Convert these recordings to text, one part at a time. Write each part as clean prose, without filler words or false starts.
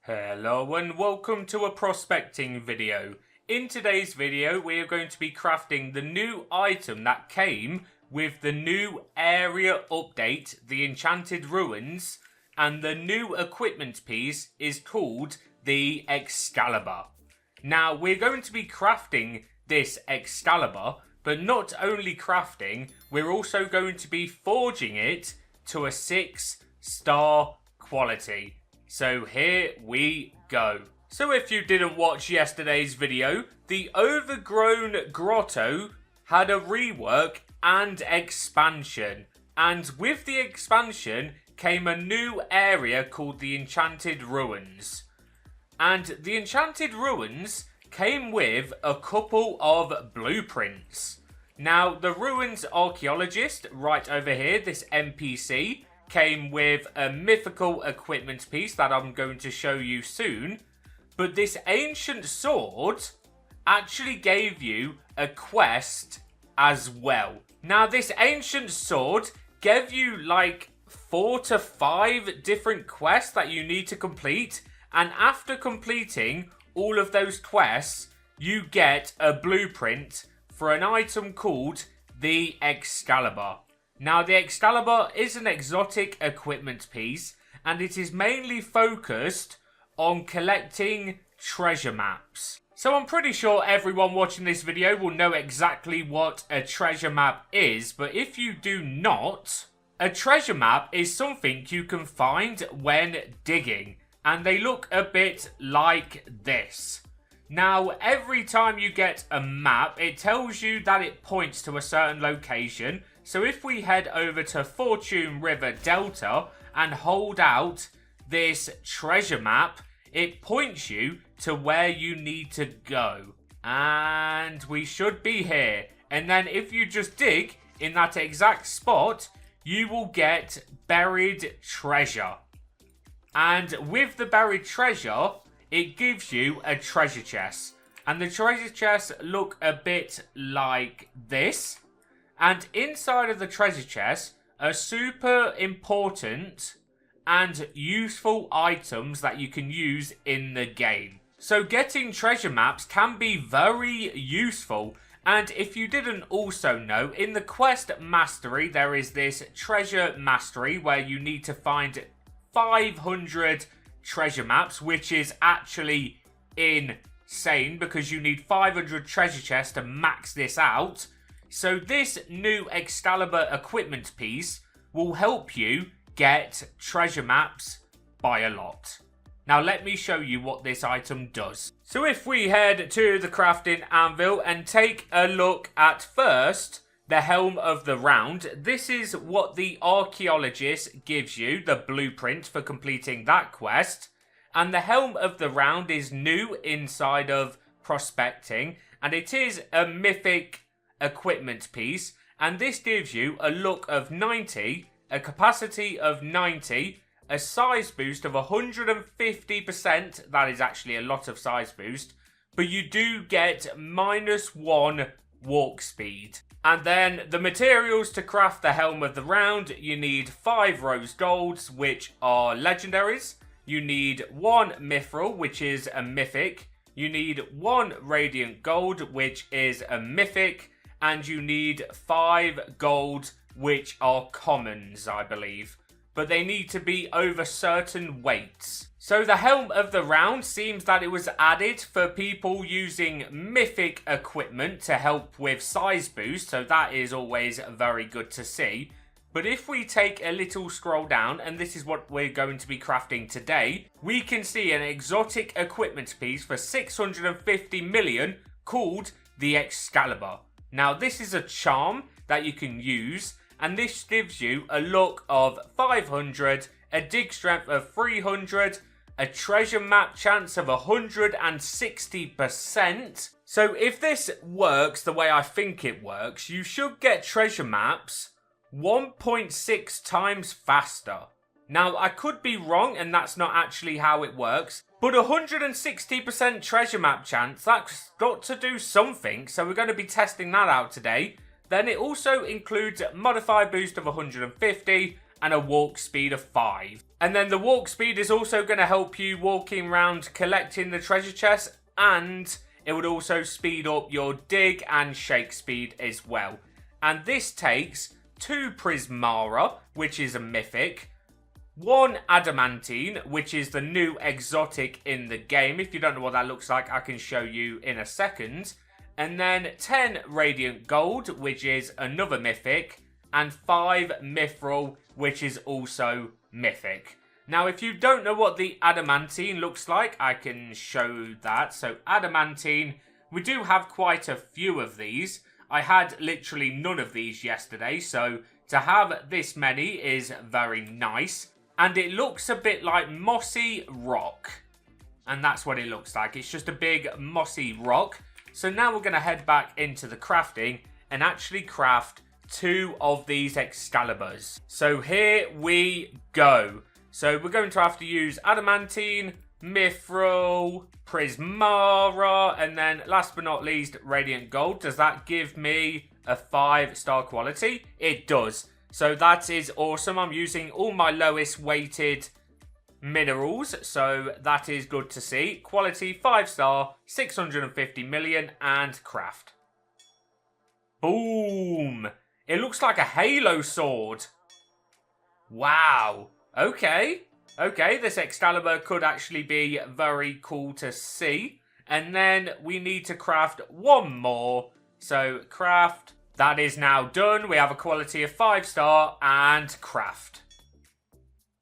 Hello and welcome to a prospecting video. In today's video we are going to be crafting the new item that came with the new area update, the Enchanted Ruins, and the new equipment piece is called the Excalibur. Now we're going to be crafting this Excalibur, but not only crafting, we're also going to be forging it to a 6-star quality. So here we go. So if you didn't watch yesterday's video, the Overgrown Grotto had a rework and expansion. And with the expansion came a new area called the Enchanted Ruins. And the Enchanted Ruins came with a couple of blueprints. Now the Ruins Archaeologist right over here, this NPC, came with a mythical equipment piece that I'm going to show you soon. But this ancient sword actually gave you a quest as well. Now this ancient sword gave you like 4 to 5 different quests that you need to complete. And after completing all of those quests, you get a blueprint for an item called the Excalibur. Now the Excalibur is an exotic equipment piece and it is mainly focused on collecting treasure maps. So I'm pretty sure everyone watching this video will know exactly what a treasure map is, but if you do not, a treasure map is something you can find when digging, and they look a bit like this. Now, every time you get a map, it tells you that it points to a certain location. So if we head over to Fortune River Delta and hold out this treasure map, it points you to where you need to go. And we should be here. And then if you just dig in that exact spot, you will get buried treasure. And with the buried treasure, it gives you a treasure chest. And the treasure chests look a bit like this. And inside of the treasure chest are super important and useful items that you can use in the game. So getting treasure maps can be very useful. And if you didn't also know, in the quest mastery, there is this treasure mastery where you need to find 500 treasure maps, which is actually insane because you need 500 treasure chests to max this out. So this new Excalibur equipment piece will help you get treasure maps by a lot. Now let me show you what this item does. So if we head to the crafting anvil and take a look at first the Helm of the Round, this is what the archaeologist gives you, the blueprint for completing that quest. And the Helm of the Round is new inside of prospecting, and it is a mythic equipment piece, and this gives you a look of 90, a capacity of 90, a size boost of 150%, that is actually a lot of size boost, but you do get -1 walk speed. And then the materials to craft the Helm of the Round, you need 5 rose golds, which are legendaries. You need 1 mithril, which is a mythic. You need 1 radiant gold, which is a mythic. And you need 5 gold, which are commons, I believe. But they need to be over certain weights. So the Helm of the Round seems that it was added for people using mythic equipment to help with size boost. So that is always very good to see. But if we take a little scroll down, and this is what we're going to be crafting today, we can see an exotic equipment piece for 650 million called the Excalibur. Now this is a charm that you can use, and this gives you a look of 500, a dig strength of 300, a treasure map chance of 160%. So if this works the way I think it works, you should get treasure maps 1.6 times faster. Now I could be wrong and that's not actually how it works, but 160% treasure map chance, that's got to do something, so we're going to be testing that out today. Then it also includes modifier boost of 150 and a walk speed of 5. And then the walk speed is also going to help you walking around collecting the treasure chests, and it would also speed up your dig and shake speed as well. And this takes 2 Prismara, which is a mythic, 1 Adamantine, which is the new exotic in the game. If you don't know what that looks like, I can show you in a second. And then 10 Radiant Gold, which is another mythic, and 5 Mithril, which is also mythic. Now, if you don't know what the Adamantine looks like, I can show that. So, Adamantine, we do have quite a few of these. I had literally none of these yesterday, so to have this many is very nice. And it looks a bit like mossy rock. And that's what it looks like. It's just a big mossy rock. So now we're going to head back into the crafting and actually craft 2 of these Excaliburs. So here we go. So we're going to have to use Adamantine, Mithril, Prismara, and then last but not least, Radiant Gold. Does that give me a 5-star quality? It does. So that is awesome. I'm using all my lowest weighted minerals, so that is good to see. Quality 5-star, 650 million, and craft. Boom! It looks like a Halo sword. Wow. Okay, this Excalibur could actually be very cool to see. And then we need to craft 1 more. So craft, that is now done. We have a quality of 5-star and craft.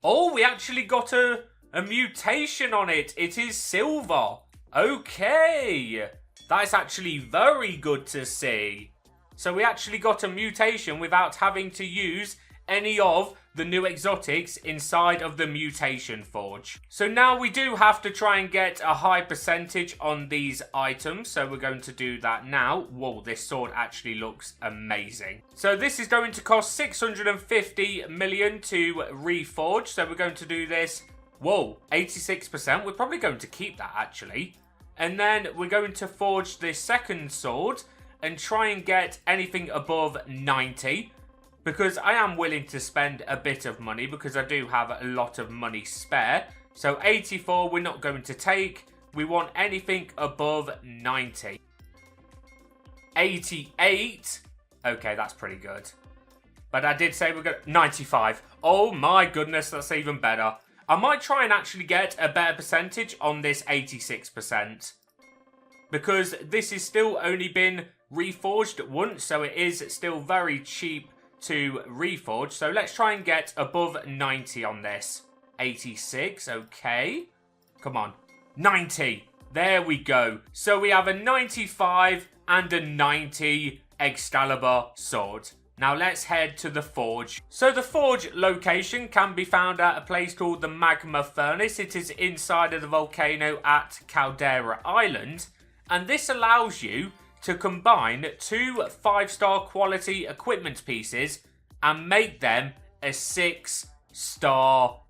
Oh, we actually got a mutation on it. It is silver. Okay, that's actually very good to see. So we actually got a mutation without having to use any of the new exotics inside of the mutation forge. So now we do have to try and get a high percentage on these items. So we're going to do that now. Whoa, this sword actually looks amazing. So this is going to cost 650 million to reforge. So we're going to do this. Whoa, 86%. We're probably going to keep that actually. And then we're going to forge this second sword and try and get anything above 90. Because I am willing to spend a bit of money because I do have a lot of money spare. So 84 we're not going to take. We want anything above 90. 88. Okay, that's pretty good. But I did say we're going to 95. Oh my goodness, that's even better. I might try and actually get a better percentage on this 86%. Because this has still only been reforged once, so it is still very cheap to reforge. So let's try and get above 90 on this. 86, okay. Come on. 90. There we go. So we have a 95 and a 90 Excalibur sword. Now let's head to the forge. So the forge location can be found at a place called the Magma Furnace. It is inside of the volcano at Caldera Island. And this allows you to combine 2 5-star quality equipment pieces and make them a 6-star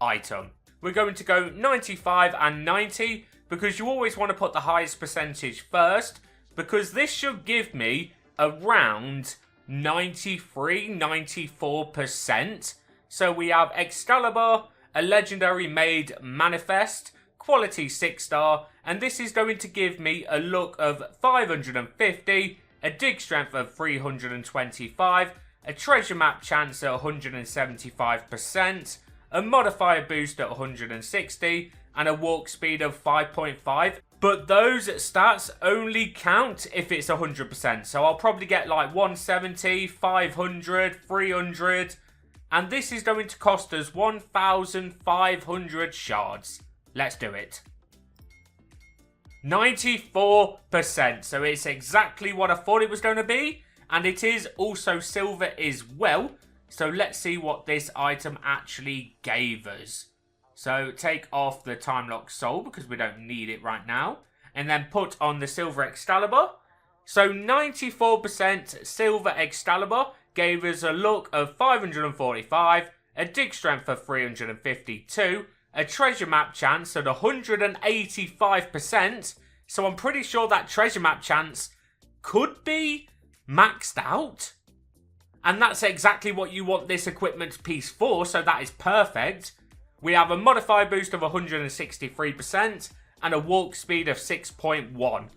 item. We're going to go 95 and 90 because you always want to put the highest percentage first, because this should give me around 93-94%. So we have Excalibur, a legendary made manifest, quality 6-star, and this is going to give me a look of 550, a dig strength of 325, a treasure map chance at 175%, a modifier boost at 160, and a walk speed of 5.5. But those stats only count if it's 100%. So I'll probably get like 170, 500, 300, and this is going to cost us 1,500 shards. Let's do it. 94%. So it's exactly what I thought it was going to be. And it is also silver as well. So let's see what this item actually gave us. So take off the time lock soul because we don't need it right now. And then put on the silver Excalibur. So 94% silver Excalibur gave us a look of 545, a dig strength of 352, a treasure map chance at 185%. So I'm pretty sure that treasure map chance could be maxed out. And that's exactly what you want this equipment piece for, so that is perfect. We have a modifier boost of 163% and a walk speed of 6.1.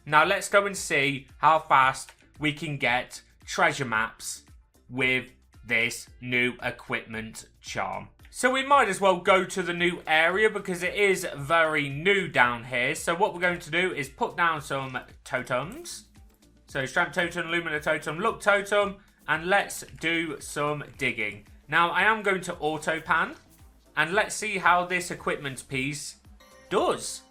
Now let's go and see how fast we can get treasure maps with this new equipment charm. So we might as well go to the new area because it is very new down here. So what we're going to do is put down some totems. So Stramp Totem, Lumina Totem, Look Totem, and let's do some digging. Now I am going to auto pan, and let's see how this equipment piece does.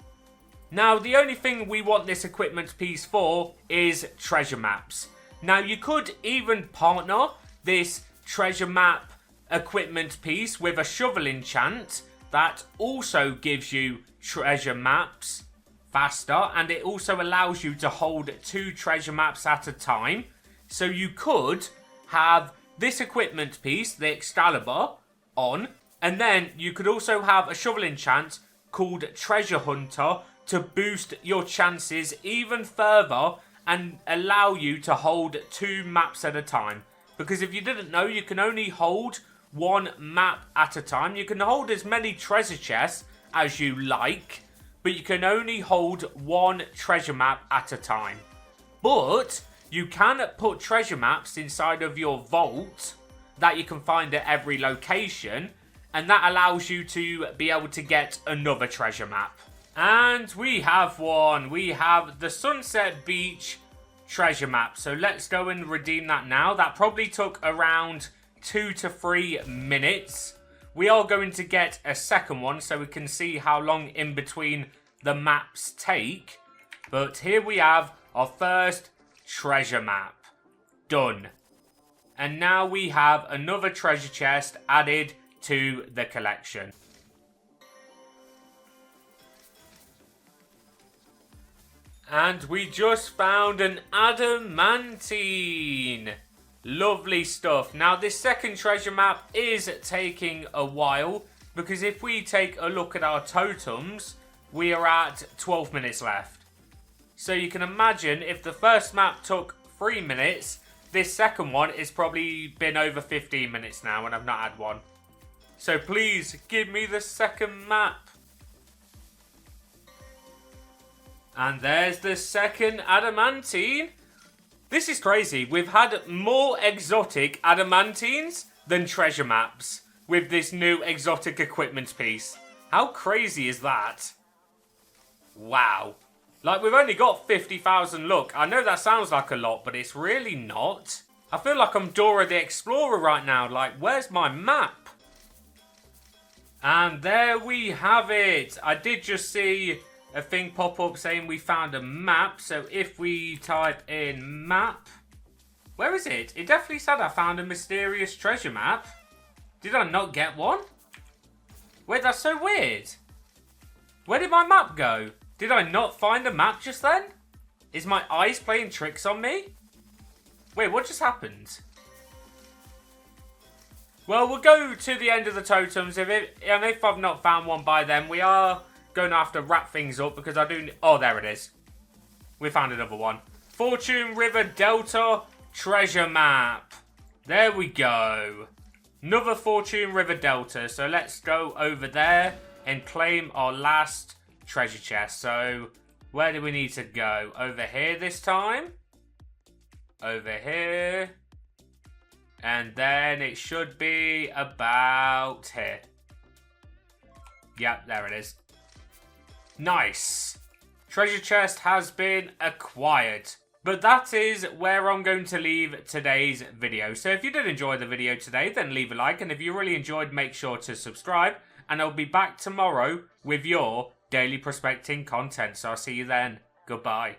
Now the only thing we want this equipment piece for is treasure maps. Now you could even partner this treasure map equipment piece with a shovel enchant that also gives you treasure maps faster, and it also allows you to hold 2 treasure maps at a time. So you could have this equipment piece, the Excalibur, on, and then you could also have a shovel enchant called Treasure Hunter to boost your chances even further and allow you to hold 2 maps at a time. Because if you didn't know, you can only hold 1 map at a time. You can hold as many treasure chests as you like, but you can only hold 1 treasure map at a time. But you can put treasure maps inside of your vault that you can find at every location, and that allows you to be able to get another treasure map. And we have one. We have the Sunset Beach treasure map. So let's go and redeem that now. That probably took around 2 to 3 minutes. We are going to get a second one so we can see how long in between the maps take. But here we have our first treasure map. Done. And now we have another treasure chest added to the collection. And we just found an adamantine. Lovely stuff. Now this second treasure map is taking a while because if we take a look at our totems, we are at 12 minutes left. So you can imagine if the first map took 3 minutes, this second one is probably been over 15 minutes now and I've not had one. So please give me the second map. And there's the second adamantine. This is crazy. We've had more exotic adamantines than treasure maps with this new exotic equipment piece. How crazy is that? Wow. Like, we've only got 50,000 luck. I know that sounds like a lot, but it's really not. I feel like I'm Dora the Explorer right now. Like, where's my map? And there we have it. I did just see a thing pop up saying we found a map. So if we type in map, where is it? It definitely said I found a mysterious treasure map. Did I not get one? Wait, that's so weird. Where did my map go? Did I not find a map just then? Is my eyes playing tricks on me? Wait, what just happened? Well, we'll go to the end of the totems. And if I've not found one by then, we are going to have to wrap things up because I do... Oh, there it is. We found another one. Fortune River Delta treasure map. There we go. Another Fortune River Delta. So let's go over there and claim our last treasure chest. So where do we need to go? Over here this time. Over here. And then it should be about here. Yep, there it is. Nice. Treasure chest has been acquired. But that is where I'm going to leave today's video. So if you did enjoy the video today, then leave a like. And if you really enjoyed, make sure to subscribe. And I'll be back tomorrow with your daily prospecting content. So I'll see you then. Goodbye.